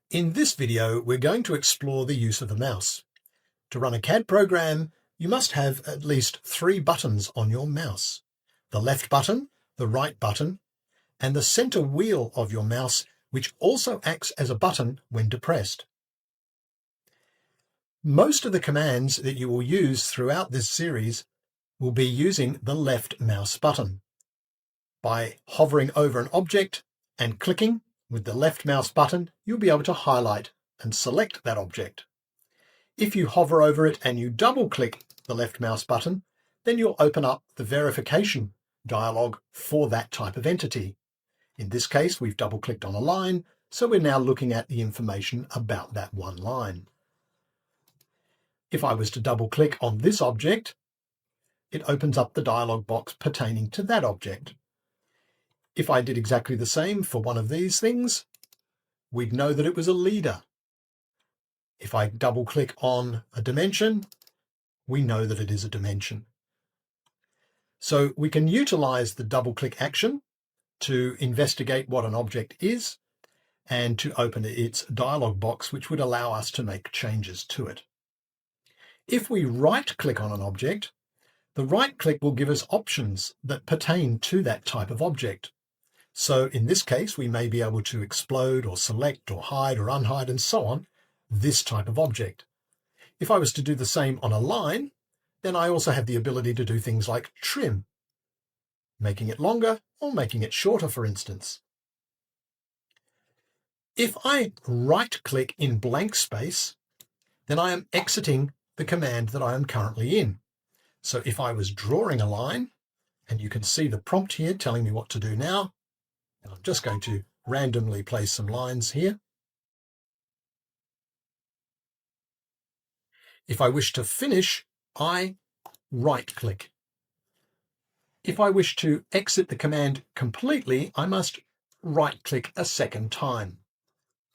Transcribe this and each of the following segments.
In this video, we're going to explore the use of a mouse. To run a CAD program, you must have at least 3 buttons on your mouse: the left button, the right button, and the center wheel of your mouse, which also acts as a button when depressed. Most of the commands that you will use throughout this series will be using the left mouse button. By hovering over an object and clicking with the left mouse button, you'll be able to highlight and select that object. If you hover over it and you double-click the left mouse button, then you'll open up the verification dialog for that type of entity. In this case, we've double-clicked on a line, so we're now looking at the information about that one line. If I was to double-click on this object, it opens up the dialog box pertaining to that object. If I did exactly the same for one of these things, we'd know that it was a leader. If I double-click on a dimension, we know that it is a dimension. So we can utilize the double-click action to investigate what an object is and to open its dialog box, which would allow us to make changes to it. If we right-click on an object, the right-click will give us options that pertain to that type of object. So in this case, we may be able to explode or select or hide or unhide and so on this type of object. If I was to do the same on a line, then I also have the ability to do things like trim, making it longer or making it shorter, for instance. If I right-click in blank space, then I am exiting the command that I am currently in. So if I was drawing a line, and you can see the prompt here telling me what to do now, and I'm just going to randomly place some lines here. If I wish to finish, I right-click. If I wish to exit the command completely, I must right-click a second time.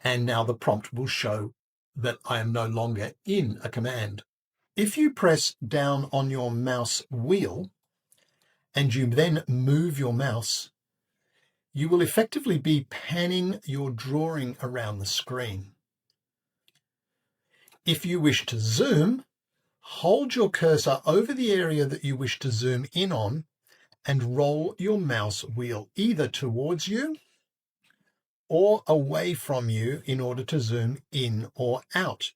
And now the prompt will show that I am no longer in a command. If you press down on your mouse wheel and you then move your mouse, you will effectively be panning your drawing around the screen. If you wish to zoom, hold your cursor over the area that you wish to zoom in on and roll your mouse wheel either towards you or away from you in order to zoom in or out.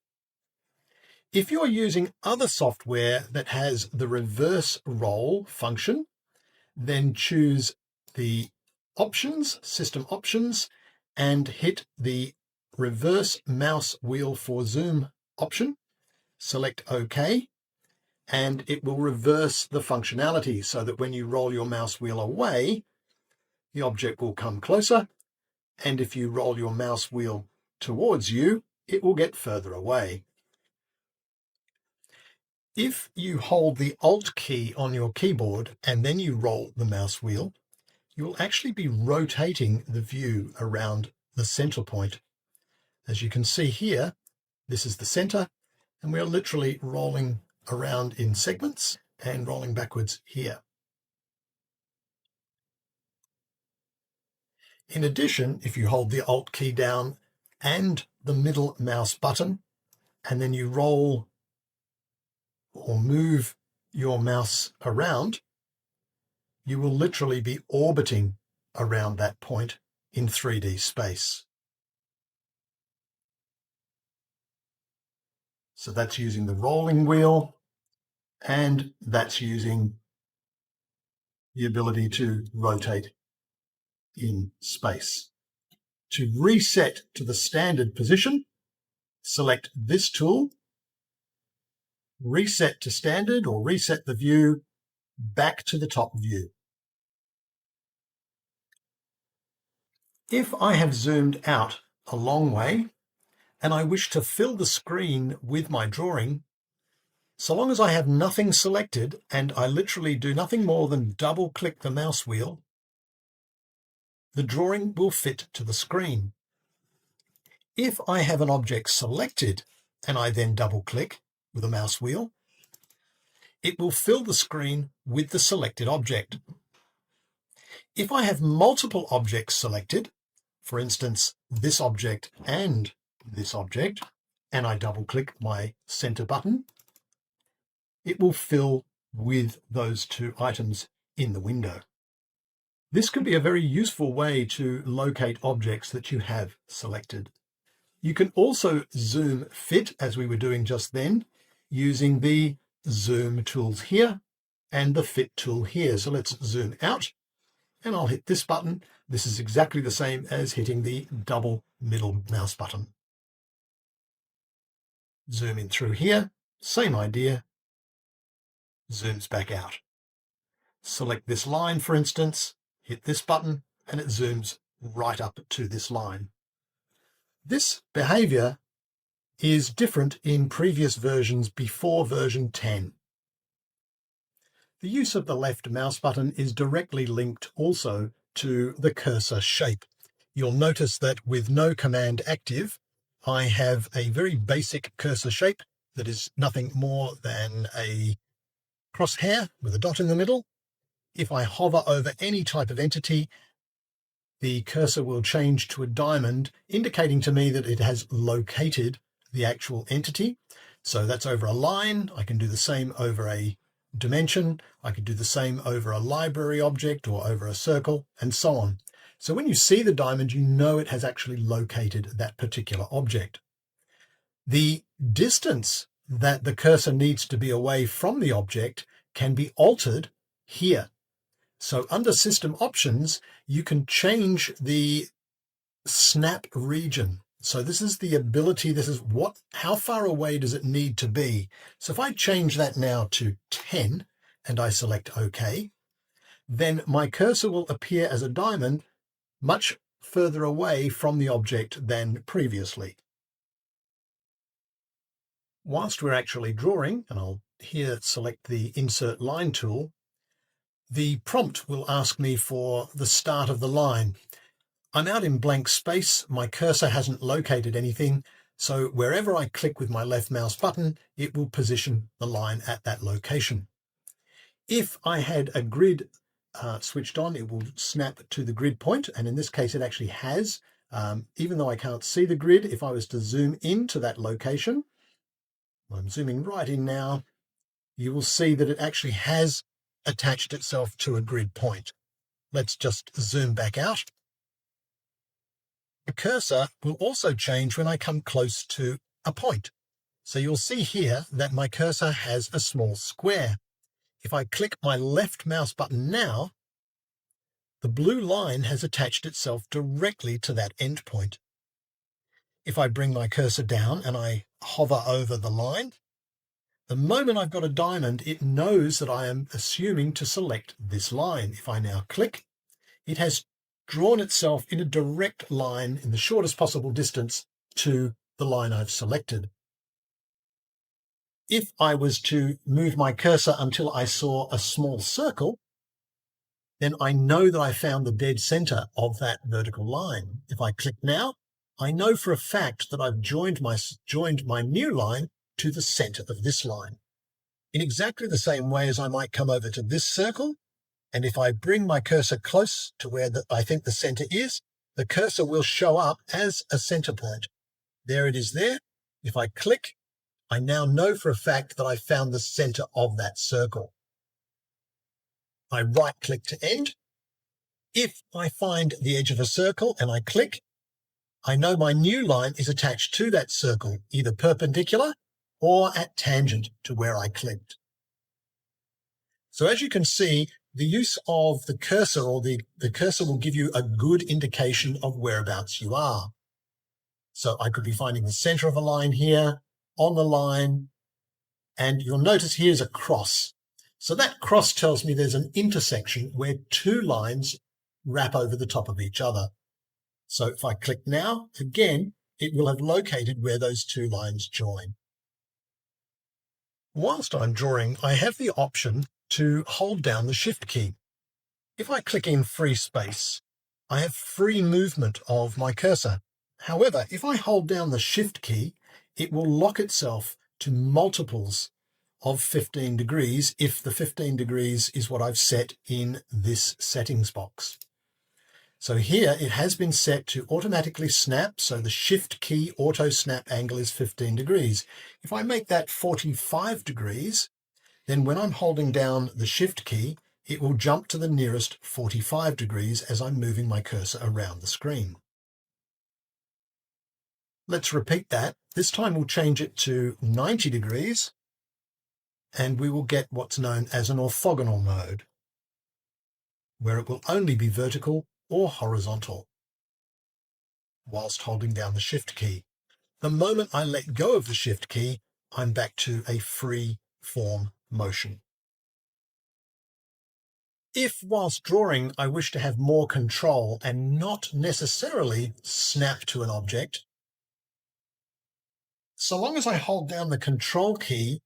If you're using other software that has the reverse roll function, then choose the options, system options, and hit the reverse mouse wheel for zoom option. Select OK, and it will reverse the functionality so that when you roll your mouse wheel away, the object will come closer, and if you roll your mouse wheel towards you, it will get further away. If you hold the Alt key on your keyboard and then you roll the mouse wheel, you will actually be rotating the view around the center point. As you can see here, this is the center, and we're literally rolling around in segments and rolling backwards here. In addition, if you hold the Alt key down and the middle mouse button, and then you roll or move your mouse around, you will literally be orbiting around that point in 3D space. So that's using the rolling wheel, and that's using the ability to rotate in space. To reset to the standard position, select this tool, reset to standard or reset the view back to the top view. If I have zoomed out a long way and I wish to fill the screen with my drawing, so long as I have nothing selected and I literally do nothing more than double click the mouse wheel, the drawing will fit to the screen. If I have an object selected and I then double click with a mouse wheel, it will fill the screen with the selected object. If I have multiple objects selected, for instance, this object and this object and I double click my center button, it will fill with those two items in the window. This can be a very useful way to locate objects that you have selected. You can also zoom fit, as we were doing just then, using the zoom tools here and the fit tool here. So let's zoom out and I'll hit this button. This is exactly the same as hitting the double middle mouse button. Zoom in through here, same idea, zooms back out. Select this line, for instance, hit this button, and it zooms right up to this line. This behavior is different in previous versions before version 10. The use of the left mouse button is directly linked also to the cursor shape. You'll notice that with no command active, I have a very basic cursor shape that is nothing more than a crosshair with a dot in the middle. If I hover over any type of entity, the cursor will change to a diamond, indicating to me that it has located the actual entity. So that's over a line. I can do the same over a dimension. I can do the same over a library object or over a circle, and so on. So when you see the diamond, you know it has actually located that particular object. The distance that the cursor needs to be away from the object can be altered here. So under System Options, you can change the snap region. So this is the ability, how far away does it need to be? So if I change that now to 10 and I select OK, then my cursor will appear as a diamond much further away from the object than previously. Whilst we're actually drawing, and I'll here select the Insert Line tool, the prompt will ask me for the start of the line. I'm out in blank space, my cursor hasn't located anything, so wherever I click with my left mouse button, it will position the line at that location. If I had a grid switched on, it will snap to the grid point, and in this case it actually has. Even though I can't see the grid, if I was to zoom into that location, I'm zooming right in now, you will see that it actually has attached itself to a grid point. Let's just zoom back out. The cursor will also change when I come close to a point. So you'll see here that my cursor has a small square. If I click my left mouse button now, the blue line has attached itself directly to that endpoint. If I bring my cursor down and I hover over the line, the moment I've got a diamond, it knows that I am assuming to select this line. If I now click, it has drawn itself in a direct line in the shortest possible distance to the line I've selected. If I was to move my cursor until I saw a small circle, then I know that I found the dead center of that vertical line. If I click now, I know for a fact that I've joined my new line to the center of this line. In exactly the same way as I might come over to this circle, and if I bring my cursor close to where I think the center is, the cursor will show up as a center point. There it is there. If I click, I now know for a fact that I found the center of that circle. I right-click to end. If I find the edge of a circle and I click, I know my new line is attached to that circle, either perpendicular or at tangent to where I clicked. So as you can see, the use of the cursor or the cursor will give you a good indication of whereabouts you are. So I could be finding the center of a line here, on the line, and you'll notice here's a cross. So that cross tells me there's an intersection where two lines wrap over the top of each other. So if I click now, again, it will have located where those two lines join. Whilst I'm drawing, I have the option to hold down the Shift key. If I click in free space, I have free movement of my cursor. However, if I hold down the Shift key, it will lock itself to multiples of 15 degrees if the 15 degrees is what I've set in this settings box. So here it has been set to automatically snap, so the Shift key auto snap angle is 15 degrees. If I make that 45 degrees, then when I'm holding down the Shift key, it will jump to the nearest 45 degrees as I'm moving my cursor around the screen. Let's repeat that. This time we'll change it to 90 degrees, and we will get what's known as an orthogonal mode, where it will only be vertical or horizontal whilst holding down the Shift key. The moment I let go of the Shift key, I'm back to a free form motion. If whilst drawing I wish to have more control and not necessarily snap to an object, so long as I hold down the Control key,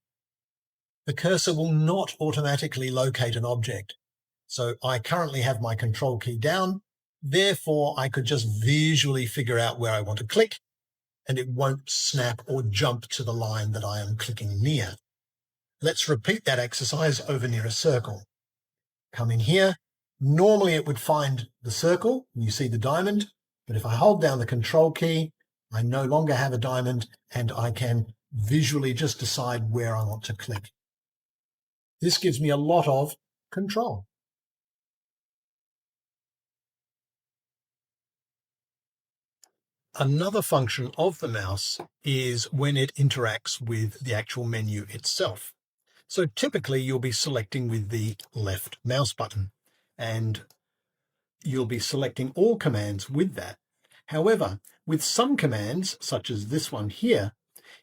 the cursor will not automatically locate an object. So I currently have my Control key down, therefore I could just visually figure out where I want to click, and it won't snap or jump to the line that I am clicking near. Let's repeat that exercise over near a circle. Come in here. Normally it would find the circle, and you see the diamond, but if I hold down the Control key, I no longer have a diamond, and I can visually just decide where I want to click. This gives me a lot of control. Another function of the mouse is when it interacts with the actual menu itself. So typically you'll be selecting with the left mouse button, and you'll be selecting all commands with that. However, with some commands, such as this one here,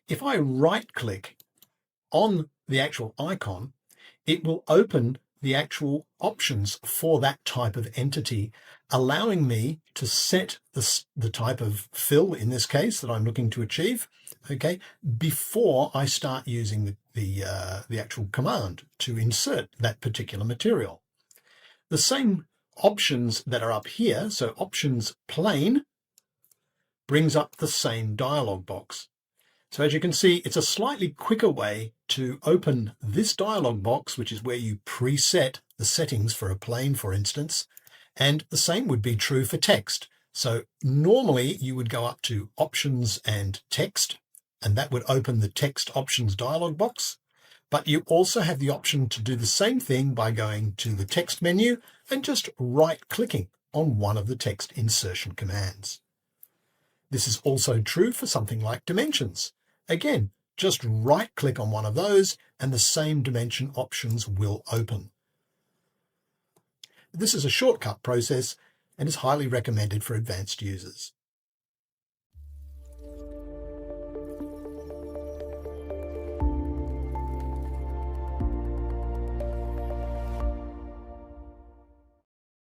if I right-click on the actual icon, it will open the actual options for that type of entity, allowing me to set the type of fill, in this case, that I'm looking to achieve, okay, before I start using the actual command to insert that particular material. The same options that are up here, so options plane, brings up the same dialog box. So as you can see, it's a slightly quicker way to open this dialog box, which is where you preset the settings for a plane, for instance, and the same would be true for text. So normally you would go up to options and text, and that would open the text options dialog box. But you also have the option to do the same thing by going to the text menu and just right-clicking on one of the text insertion commands. This is also true for something like dimensions. Again, just right-click on one of those and the same dimension options will open. This is a shortcut process and is highly recommended for advanced users.